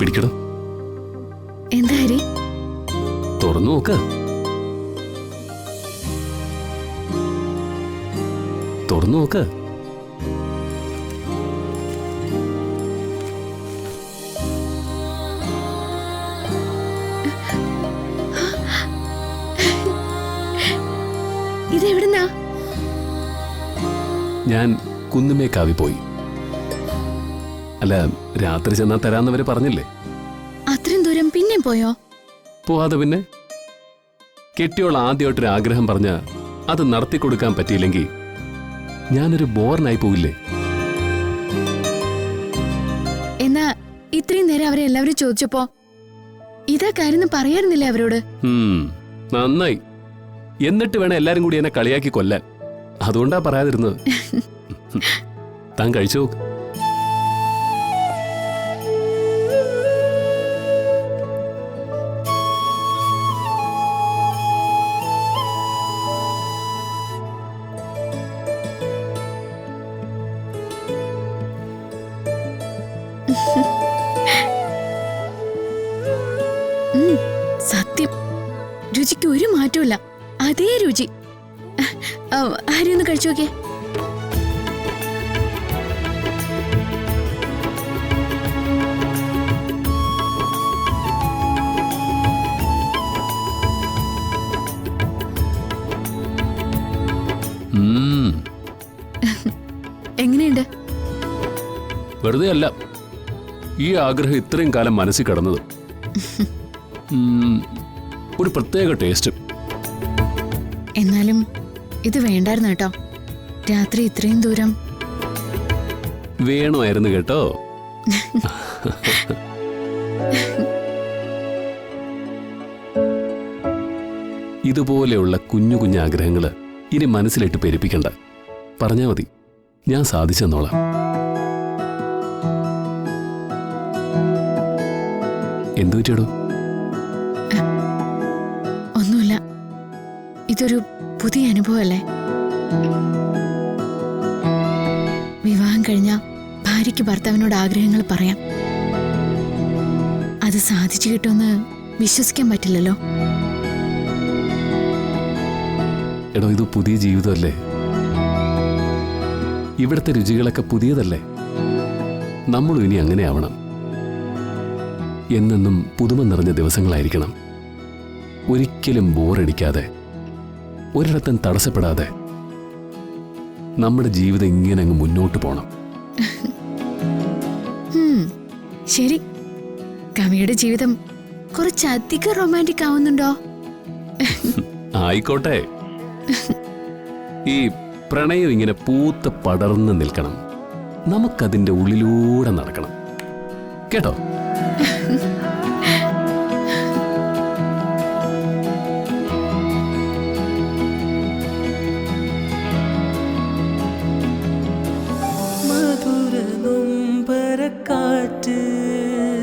പിടിക്കണം. എന്താ ഹരി? തുറന്നു നോക്ക. തുറന്നു നോക്ക. ഇതെവിടുന്നാ? ഞാൻ കുന്നുമേക്കാവി പോയി. അല്ല, രാത്രി ചെന്നാ തരാന്നവര് പറഞ്ഞില്ലേ? അത്രയും ദൂരം പിന്നെ പോയോ? പോവാതെ പിന്നെ. കെട്ടിയോൾ ആദ്യമായിട്ടൊരു ആഗ്രഹം പറഞ്ഞ അത് നടത്തിക്കൊടുക്കാൻ പറ്റിയില്ലെങ്കിൽ ഞാനൊരു ബോറിനായി പോവില്ലേ? എന്നാ ഇത്രയും നേരം അവരെ എല്ലാവരും ചോദിച്ചപ്പോ ഇതാ കാര്യം പറയാറുന്നില്ലേ അവരോട്? നന്നായി. എന്നിട്ട് വേണം എല്ലാരും കൂടി എന്നെ കളിയാക്കി കൊല്ലാൻ. അതുകൊണ്ടാ പറയാതിരുന്നത്. താൻ കഴിച്ചു നോക്ക്. സത്യം, രുചിക്ക് ഒരു മാറ്റമില്ല. അതേ രുചി. ആരും ഒന്ന് കഴിച്ചു നോക്കിയേ. എങ്ങനെയുണ്ട്? വെറുതെ അല്ല ഈ ആഗ്രഹം ഇത്രയും കാലം മനസ്സിൽ കിടന്നത്. ഒരു പ്രത്യേക ടേസ്റ്റ്. എന്നാലും ഇത് വേണ്ടായിരുന്നു കേട്ടോ. രാത്രി ഇത്രയും ദൂരം വേണമായിരുന്നു കേട്ടോ. ഇതുപോലെയുള്ള കുഞ്ഞു കുഞ്ഞു ആഗ്രഹങ്ങള് ഇനി മനസ്സിലിട്ട് പെരുപ്പിക്കണ്ട. പറഞ്ഞാ മതി, ഞാൻ സാധിച്ചെന്നോളാം. എന്തു പറ്റിയടോ? ഒന്നുമില്ല. ഇതൊരു പുതിയ അനുഭവമല്ലേ? വിവാഹം കഴിഞ്ഞ ഭാര്യയ്ക്ക് ഭർത്താവിനോട് ആഗ്രഹങ്ങൾ പറയാം. അത് സാധിച്ചു കിട്ടുമെന്ന് വിശ്വസിക്കാൻ പറ്റില്ലല്ലോ. എടോ, ഇത് പുതിയ ജീവിതമല്ലേ? ഇവിടുത്തെ രുചികളൊക്കെ പുതിയതല്ലേ? നമ്മളും ഇനി അങ്ങനെ ആവണം. എന്നെന്നും പുതുമ നിറഞ്ഞ ദിവസങ്ങളായിരിക്കണം. ഒരിക്കലും ബോറടിക്കാതെ, ഒരിടത്തും തടസ്സപ്പെടാതെ നമ്മുടെ ജീവിതം ഇങ്ങനെ അങ്ങ് മുന്നോട്ട് പോണം. ശരി, കവിയുടെ ജീവിതം കുറച്ചധികം റൊമാൻറ്റിക് ആവുന്നുണ്ടോ? ആയിക്കോട്ടെ. ഈ പ്രണയം ഇങ്ങനെ പൂത്ത് പടർന്ന് നിൽക്കണം. നമുക്കതിൻ്റെ ഉള്ളിലൂടെ നടക്കണം കേട്ടോ.